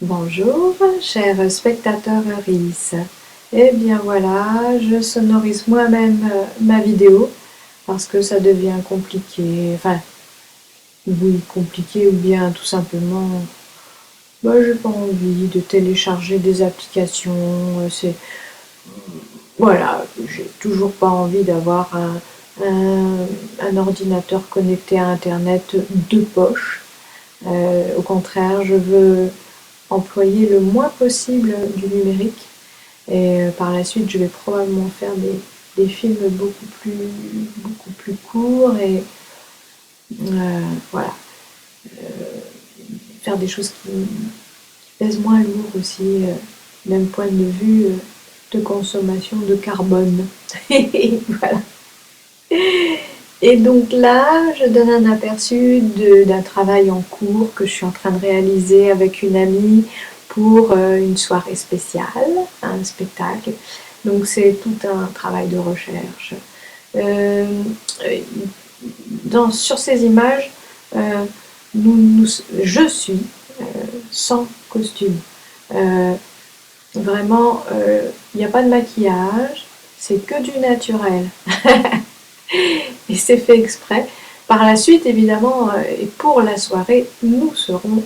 Bonjour, chers spectateurs RIS. Eh bien voilà, je sonorise moi-même ma vidéo parce que ça devient compliqué. Enfin, oui, compliqué ou bien tout simplement, j'ai pas envie de télécharger des applications. Voilà, j'ai toujours pas envie d'avoir un ordinateur connecté à Internet de poche. Au contraire, je veux employer le moins possible du numérique. Et par la suite, je vais probablement faire des films beaucoup plus courts et voilà, faire des choses qui pèsent moins lourd aussi, d'un point de vue de consommation de carbone. Voilà. Et donc là, je donne un aperçu d'un travail en cours que je suis en train de réaliser avec une amie pour une soirée spéciale, un spectacle. Donc c'est tout un travail de recherche. Euh, sur ces images, euh, je suis euh, sans costume. Euh, Vraiment, il n'y a pas de maquillage, c'est que du naturel. Et c'est fait exprès. Par la suite, évidemment, et pour la soirée, nous serons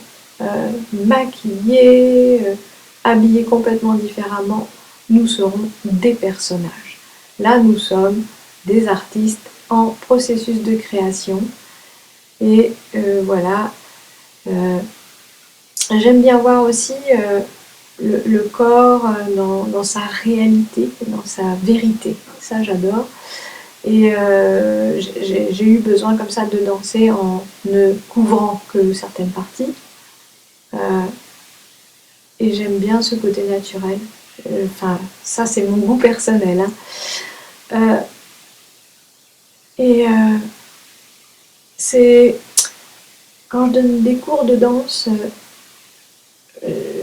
maquillés, habillés complètement différemment. Nous serons des personnages. Là, nous sommes des artistes en processus de création. Et voilà. Euh, J'aime bien voir aussi le corps dans sa réalité, dans sa vérité. Ça, j'adore. Et j'ai eu besoin comme ça de danser en ne couvrant que certaines parties. Euh, et j'aime bien ce côté naturel. Enfin, ça c'est mon goût personnel, hein. Euh, et c'est quand je donne des cours de danse,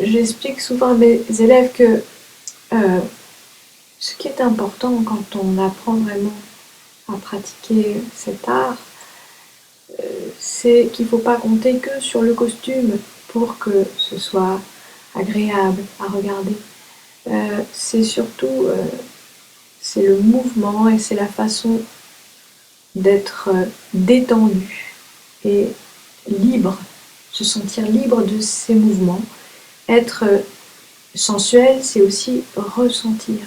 j'explique souvent à mes élèves que ce qui est important quand on apprend vraiment à pratiquer cet art, c'est qu'il ne faut pas compter que sur le costume pour que ce soit agréable à regarder. C'est surtout c'est le mouvement et c'est la façon d'être détendu et libre, se sentir libre de ses mouvements. Être sensuel, c'est aussi ressentir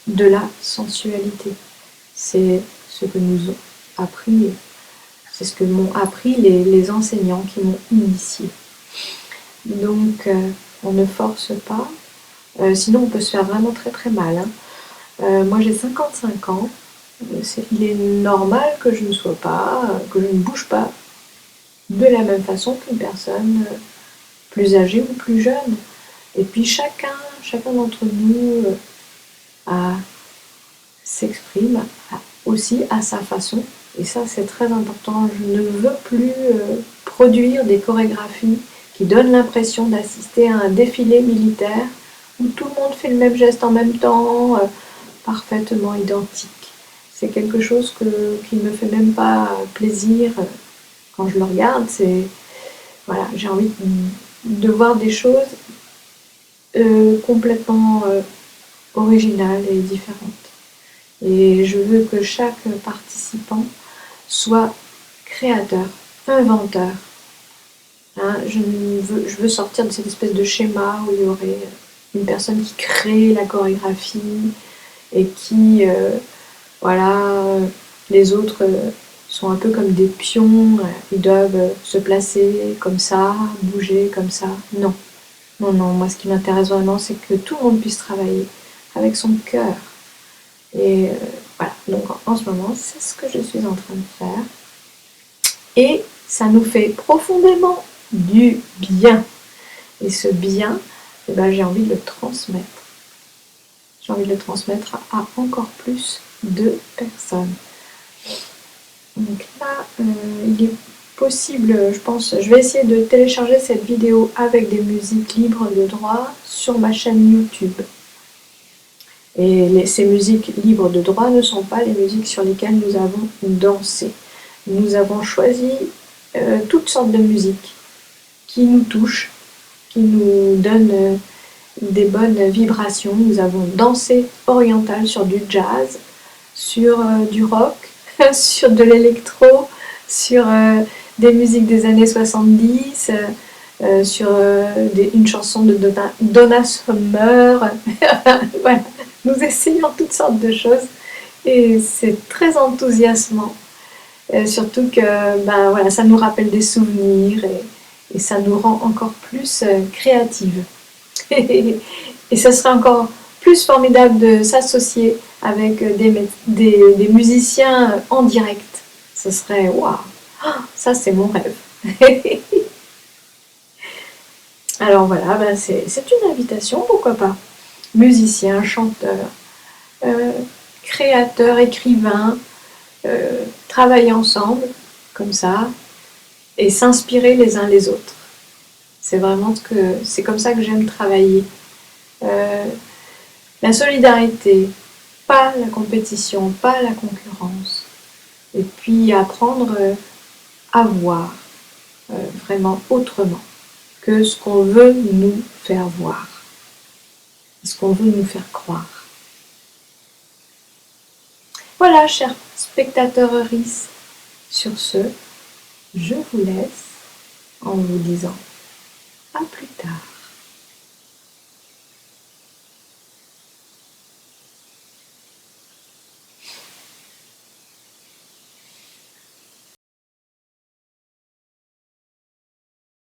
de la sensualité. C'est ce que nous ont appris, c'est ce que m'ont appris les enseignants qui m'ont initié. Donc on ne force pas, sinon on peut se faire vraiment très très mal, hein. Moi j'ai 55 ans, il est normal que je ne sois pas, que je ne bouge pas de la même façon qu'une personne plus âgée ou plus jeune. Et puis chacun d'entre nous s'exprime aussi à sa façon. Et ça c'est très important. Je ne veux plus produire des chorégraphies qui donnent l'impression d'assister à un défilé militaire où tout le monde fait le même geste en même temps, parfaitement identique. C'est quelque chose qui ne me fait même pas plaisir quand je le regarde. Voilà, j'ai envie de voir des choses complètement originales et différentes. Et je veux que chaque participant soit créateur, inventeur. Hein, je veux sortir de cette espèce de schéma où il y aurait une personne qui crée la chorégraphie et qui, voilà, les autres sont un peu comme des pions, ils doivent se placer comme ça, bouger comme ça. Non, non, non, moi ce qui m'intéresse vraiment, c'est que tout le monde puisse travailler avec son cœur. Et voilà, donc en ce moment, c'est ce que je suis en train de faire. Et ça nous fait profondément du bien. Et ce bien, eh ben, j'ai envie de le transmettre. J'ai envie de le transmettre à encore plus de personnes. Donc là, il est possible, je pense, je vais essayer de télécharger cette vidéo avec des musiques libres de droit sur ma chaîne YouTube. Et ces musiques libres de droit ne sont pas les musiques sur lesquelles nous avons dansé. Nous avons choisi toutes sortes de musiques qui nous touchent, qui nous donne des bonnes vibrations. Nous avons dansé oriental sur du jazz, sur du rock, sur de l'électro, sur des musiques des années 70, sur une chanson de Donna Summer. Voilà, nous essayons toutes sortes de choses et c'est très enthousiasmant. Surtout que ben, voilà, ça nous rappelle des souvenirs et ça nous rend encore plus créatives. Et ce serait encore plus formidable de s'associer avec des musiciens en direct. Ce serait waouh, ça c'est mon rêve. Alors voilà, ben c'est une invitation, pourquoi pas. Musicien, chanteur, créateur, écrivain, travailler ensemble, comme ça, et s'inspirer les uns les autres. C'est vraiment c'est comme ça que j'aime travailler. La solidarité, pas la compétition, pas la concurrence. Et puis apprendre à voir vraiment autrement que ce qu'on veut nous faire voir, ce qu'on veut nous faire croire. Voilà, chers spectateurs RIS, sur ce, je vous laisse en vous disant à plus tard.